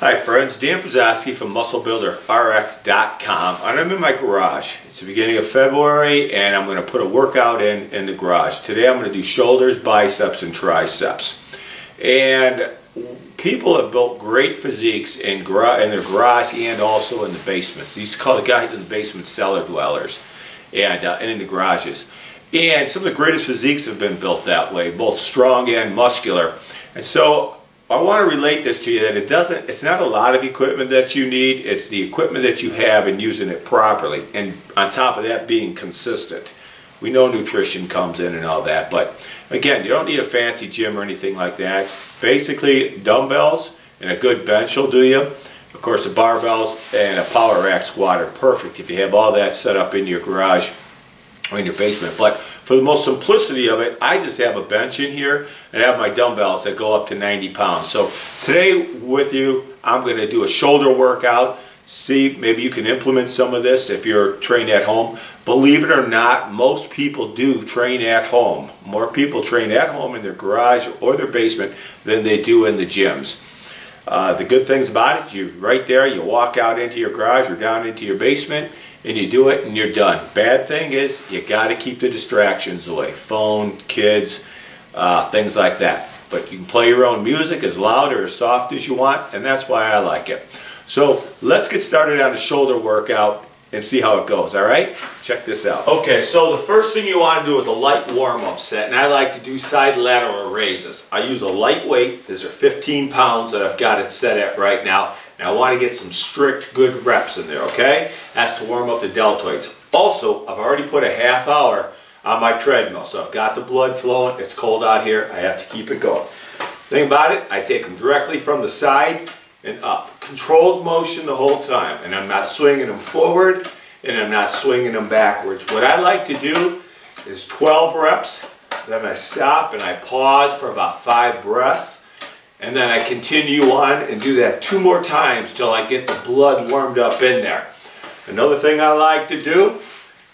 Hi friends, Dan Pizzoski from MuscleBuilderRx.com, and I'm in my garage. It's the beginning of February and I'm going to put a workout in the garage. Today I'm going to do shoulders, biceps, and triceps. And people have built great physiques in their garage and also in the basements. These call the guys in the basement cellar dwellers and in the garages. And some of the greatest physiques have been built that way, both strong and muscular. And so I want to relate this to you that it's not a lot of equipment that you need, it's the equipment that you have and using it properly. And on top of that, being consistent. We know nutrition comes in and all that, but again, you don't need a fancy gym or anything like that. Basically, dumbbells and a good bench will do you. Of course, the barbells and a power rack squat are perfect if you have all that set up in your garage or in your basement. But for the most simplicity of it, I just have a bench in here and I have my dumbbells that go up to 90 pounds. So today with you, I'm going to do a shoulder workout. See, maybe you can implement some of this if you're trained at home. Believe it or not, most people do train at home. More people train at home in their garage or their basement than they do in the gyms. The good things about it, you right there, you walk out into your garage or down into your basement and you do it and you're done. Bad thing is you got to keep the distractions away. Phone, kids, things like that. But you can play your own music as loud or as soft as you want, and that's why I like it. So let's get started on the shoulder workout and see how it goes, alright? Check this out. Okay, so the first thing you want to do is a light warm-up set, and I like to do side lateral raises. I use a light weight. These are 15 pounds that I've got it set at right now, and I want to get some strict, good reps in there, okay? That's to warm up the deltoids. Also, I've already put a half hour on my treadmill, so I've got the blood flowing. It's cold out here. I have to keep it going. Thing about it, I take them directly from the side and up. Controlled motion the whole time, and I'm not swinging them forward and I'm not swinging them backwards. What I like to do is 12 reps, then I stop and I pause for about 5 breaths, and then I continue on and do that 2 more times till I get the blood warmed up in there. Another thing I like to do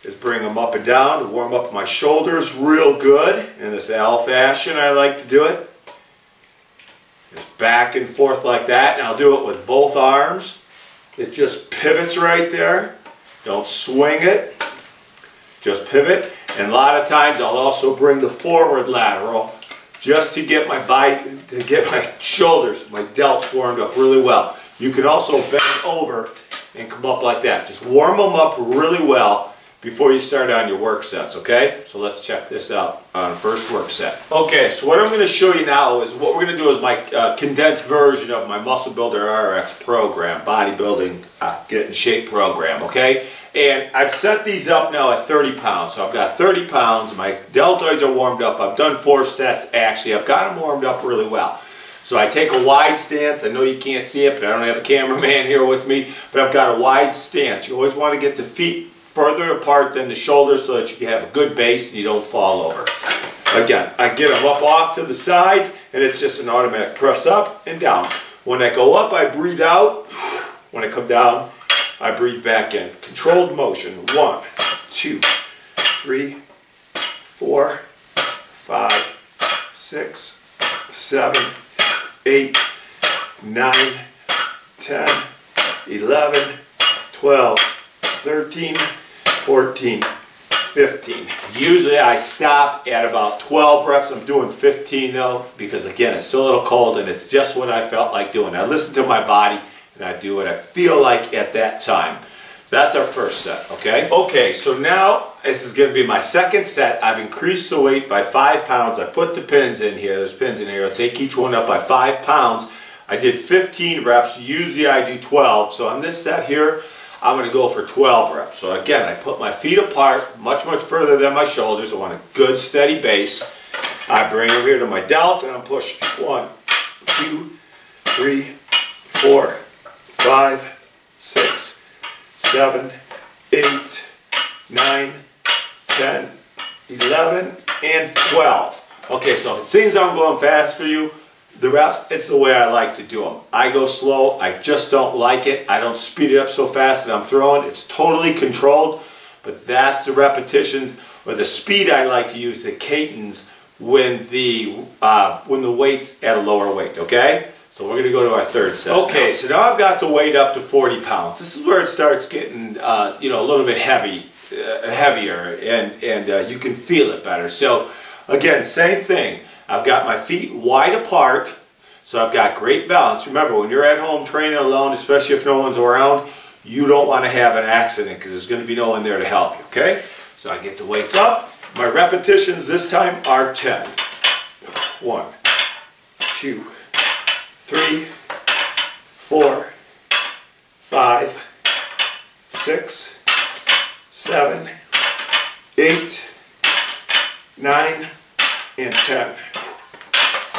is bring them up and down to warm up my shoulders real good. In this L fashion I like to do it. Just back and forth like that, and I'll do it with both arms. It just pivots right there. Don't swing it. Just pivot. And a lot of times I'll also bring the forward lateral just to get my shoulders, my delts warmed up really well. You can also bend over and come up like that. Just warm them up really well before you start on your work sets, okay? So let's check this out on the first work set. Okay, so what I'm going to show you now is what we're going to do is my condensed version of my Muscle Builder RX program, bodybuilding, get in shape program, okay? And I've set these up now at 30 pounds. So I've got 30 pounds, my deltoids are warmed up. I've done 4 sets actually. I've got them warmed up really well. So I take a wide stance. I know you can't see it, but I don't have a cameraman here with me, but I've got a wide stance. You always want to get the feet further apart than the shoulders so that you can have a good base and you don't fall over. Again, I get them up off to the sides and it's just an automatic press up and down. When I go up, I breathe out. When I come down, I breathe back in. Controlled motion. 1, 2, 3, 4, 5, 6, 7, 8, 9, 10, 11, 12, 13, 14, 15. Usually I stop at about 12 reps. I'm doing 15 though because again it's still a little cold and it's just what I felt like doing. I listen to my body and I do what I feel like at that time. So that's our first set, okay? Okay, so now this is going to be my second set. I've increased the weight by 5 pounds. I put the pins in here. There's pins in here. I'll take each one up by 5 pounds. I did 15 reps. Usually I do 12. So on this set here, I'm going to go for 12 reps. So again, I put my feet apart, much further than my shoulders. I want a good steady base. I bring them here to my delts and I'm pushing. 1, 2, 3, 4, 5, 6, 7, 8, 9, 10, 11, and 12. Okay, so it seems I'm going fast for you. The reps, it's the way I like to do them. I go slow. I just don't like it. I don't speed it up so fast that I'm throwing. It's totally controlled, but that's the repetitions or the speed I like to use, the cadence when the weight's at a lower weight, okay? So we're going to go to our third set. Okay, so now I've got the weight up to 40 pounds. This is where it starts getting, you know, a little bit heavier, and you can feel it better. So again, same thing. I've got my feet wide apart, so I've got great balance. Remember, when you're at home training alone, especially if no one's around, you don't want to have an accident because there's going to be no one there to help you, okay? So I get the weights up. My repetitions this time are 10. 1, 2, 3, 4, 5, 6, 7, 8, 9, and 10.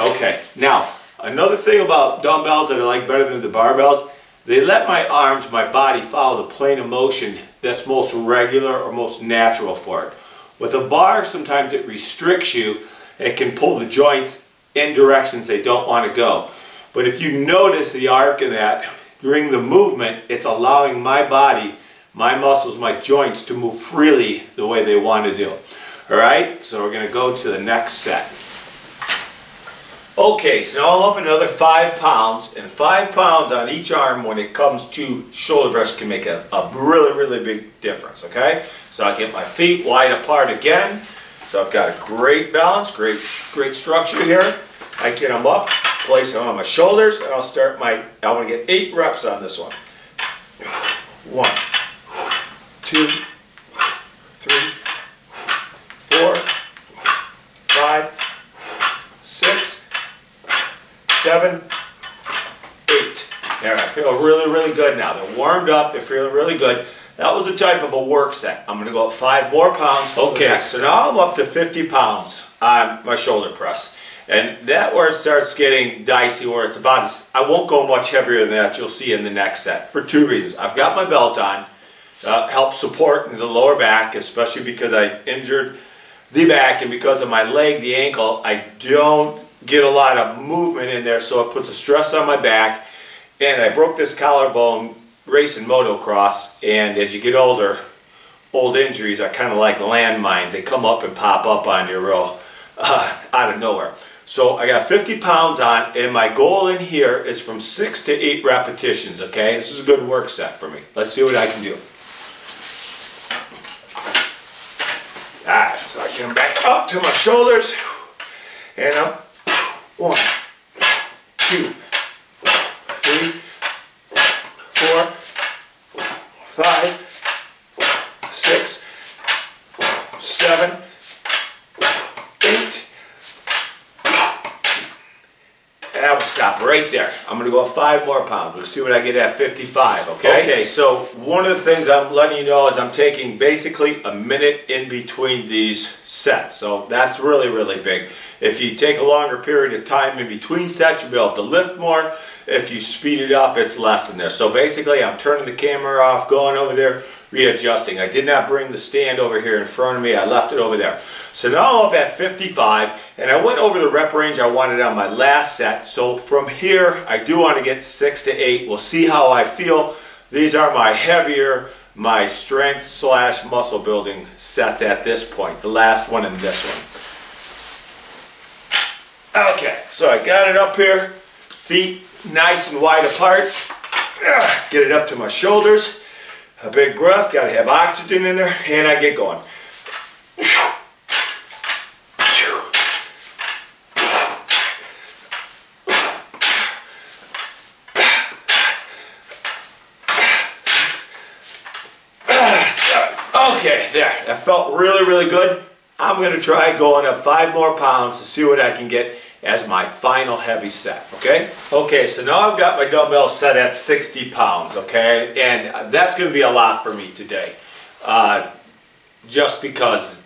Okay, now another thing about dumbbells that I like better than the barbells, they let my arms, my body follow the plane of motion that's most regular or most natural for it. With a bar, sometimes it restricts you. It can pull the joints in directions they don't want to go. But if you notice the arc in that, during the movement, it's allowing my body, my muscles, my joints to move freely the way they want to do. Alright, so we're going to go to the next set. Okay, so now I'm up another 5 pounds, and 5 pounds on each arm when it comes to shoulder press can make a really big difference, okay? So I get my feet wide apart again, so I've got a great balance, great structure here. I get them up, place them on my shoulders, and I'll start I want to get 8 reps on this one. 1, 2, 3, 4, 5, 6, 7, 8. There, I feel really good now. They're warmed up, they're feeling really good. That was a type of a work set. I'm going to go up 5 more pounds. Okay, so now I'm up to 50 pounds on my shoulder press. And that's where it starts getting dicey, where it's about, I won't go much heavier than that, you'll see in the next set, for 2 reasons. I've got my belt on, helps support the lower back, especially because I injured the back, and because of my leg, the ankle, I don't get a lot of movement in there, so it puts a stress on my back. And I broke this collarbone racing motocross, and as you get older, old injuries are kind of like landmines. They come up and pop up on you real out of nowhere. So I got 50 pounds on, and my goal in here is from 6 to 8 repetitions, okay? This is a good work set for me. Let's see what I can do. Alright, so I come back up to my shoulders, and up. 1, 2, 3, 4, 5, 6, 7, 8. And I will stop right there. I'm going to go up 5 more pounds. We'll see what I get at 55, okay? Okay, so one of the things I'm letting you know is I'm taking basically a minute in between these sets. So that's really big. If you take a longer period of time in between sets, you'll be able to lift more. If you speed it up, it's less than this. So basically, I'm turning the camera off, going over there, readjusting. I did not bring the stand over here in front of me. I left it over there. So now I'm up at 55, and I went over the rep range I wanted on my last set. So from here, I do want to get 6 to 8. We'll see how I feel. These are my heavier, my strength / muscle building sets at this point. The last one and this one. Okay, so I got it up here, feet nice and wide apart, get it up to my shoulders, a big breath, got to have oxygen in there, and I get going. Okay, there, that felt really good. I'm going to try going up 5 more pounds to see what I can get as my final heavy set, okay? Okay, so now I've got my dumbbell set at 60 pounds, okay? And that's going to be a lot for me today. Just because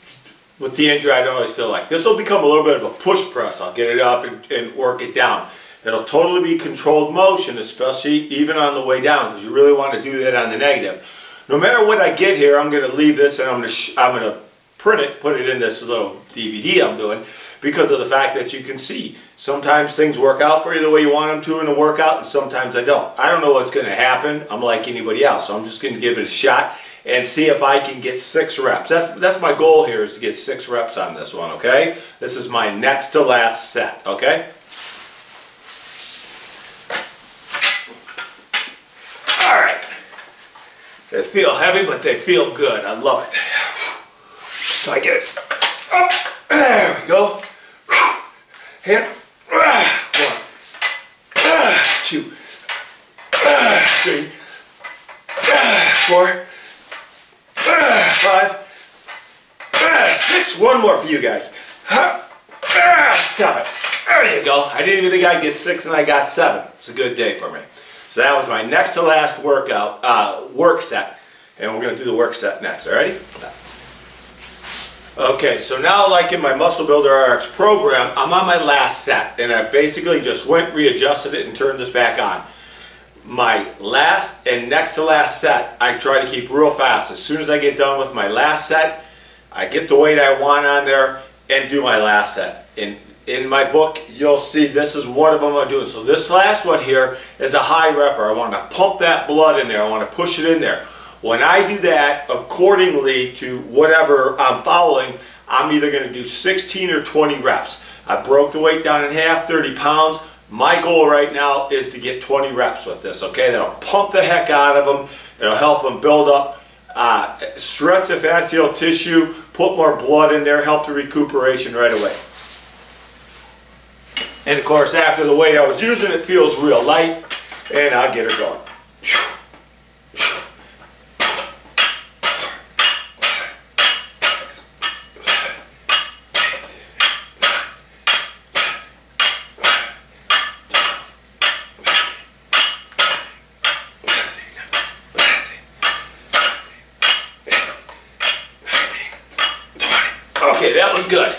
with the injury, I don't always feel like. This will become a little bit of a push press. I'll get it up and work it down. It'll totally be controlled motion, especially even on the way down, because you really want to do that on the negative. No matter what I get here, I'm going to leave this and I'm going to print it, put it in this little DVD I'm doing, because of the fact that you can see sometimes things work out for you the way you want them to in a workout, and sometimes I don't. I don't know what's going to happen. I'm like anybody else, so I'm just going to give it a shot and see if I can get 6 reps. That's my goal here, is to get 6 reps on this one, okay? This is my next to last set, okay? They feel heavy, but they feel good. I love it. So I get it up. There we go. Hand. 1, 2, 3, 4, 5, 6. One more for you guys. 7. There you go. I didn't even think I'd get 6 and I got 7. It's a good day for me. So that was my next to last workout, work set. And we're going to do the work set next. Alrighty? Okay, so now like in my Muscle Builder RX program, I'm on my last set. And I basically just went, readjusted it, and turned this back on. My last and next to last set, I try to keep real fast. As soon as I get done with my last set, I get the weight I want on there and do my last set. In my book, you'll see this is one of them I'm doing. So this last one here is a high repper. I want to pump that blood in there. I want to push it in there. When I do that, accordingly to whatever I'm following, I'm either going to do 16 or 20 reps. I broke the weight down in half, 30 pounds. My goal right now is to get 20 reps with this, okay? That'll pump the heck out of them. It'll help them build up, stretch the fascial tissue, put more blood in there, help the recuperation right away. And of course, after the weight I was using, it feels real light, and I'll get her going. Okay, that was good.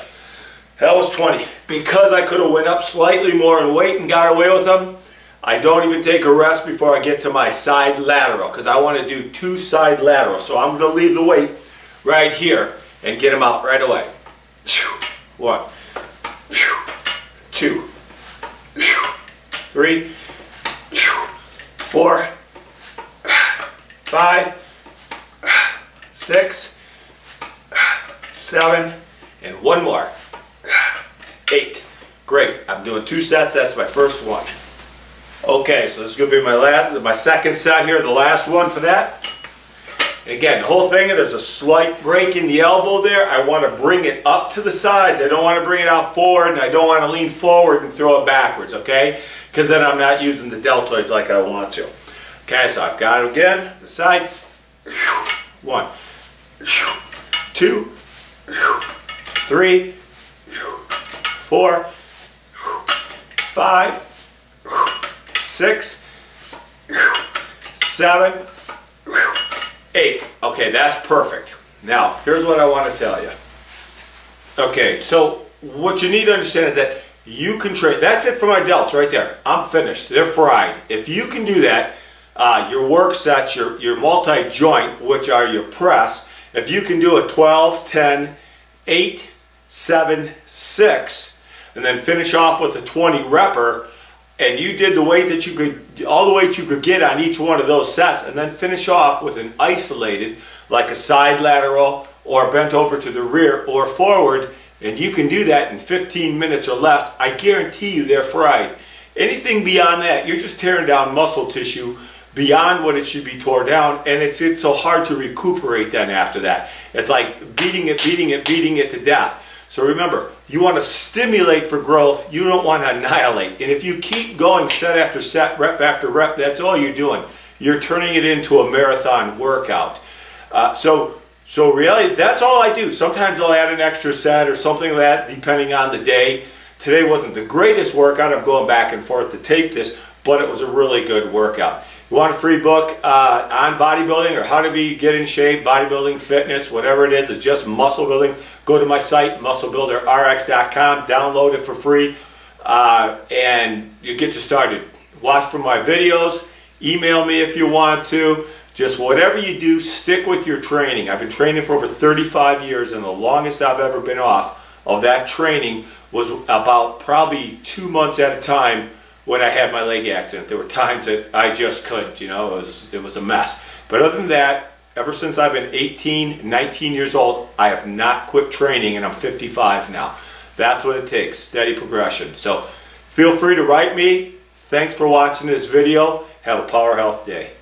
That was 20. Because I could have went up slightly more in weight and got away with them, I don't even take a rest before I get to my side lateral, because I want to do 2 side laterals. So I'm going to leave the weight right here and get them out right away. 1, 2, 3, 4, 5, 6, 7, and one more. 8. Great. I'm doing 2 sets. That's my first one. Okay, so this is going to be my second set here, the last one for that. And again, the whole thing, there's a slight break in the elbow there. I want to bring it up to the sides. I don't want to bring it out forward, and I don't want to lean forward and throw it backwards, okay? Because then I'm not using the deltoids like I want to. Okay, so I've got it again, the side. 1, 2, 3, 4, 5, 6, 7, 8. Okay, that's perfect. Now, here's what I want to tell you. Okay, so what you need to understand is that you can train. That's it for my delts right there. I'm finished. They're fried. If you can do that, your work sets, your multi-joint, which are your press, if you can do a 12, 10, 8, 7, 6, and then finish off with a 20 repper, and you did the weight that you could, all the weight you could get on each one of those sets, and then finish off with an isolated, like a side lateral, or bent over to the rear, or forward, and you can do that in 15 minutes or less, I guarantee you they're fried. Anything beyond that, you're just tearing down muscle tissue beyond what it should be tore down, and it's so hard to recuperate then after that. It's like beating it to death. So remember, you want to stimulate for growth, you don't want to annihilate. And if you keep going set after set, rep after rep, that's all you're doing. You're turning it into a marathon workout. So really, that's all I do. Sometimes I'll add an extra set or something like that, depending on the day. Today wasn't the greatest workout. I'm going back and forth to tape this, but it was a really good workout. You want a free book on bodybuilding or how to get in shape, bodybuilding, fitness, whatever it is, it's just muscle building. Go to my site, musclebuilderrx.com, download it for free, and you get you started. Watch from my videos, email me if you want to. Just whatever you do, stick with your training. I've been training for over 35 years, and the longest I've ever been off of that training was about probably 2 months at a time when I had my leg accident. There were times that I just couldn't, you know, it was a mess. But other than that, ever since I've been 18, 19 years old, I have not quit training, and I'm 55 now. That's what it takes, steady progression. So feel free to write me. Thanks for watching this video. Have a Power Health day.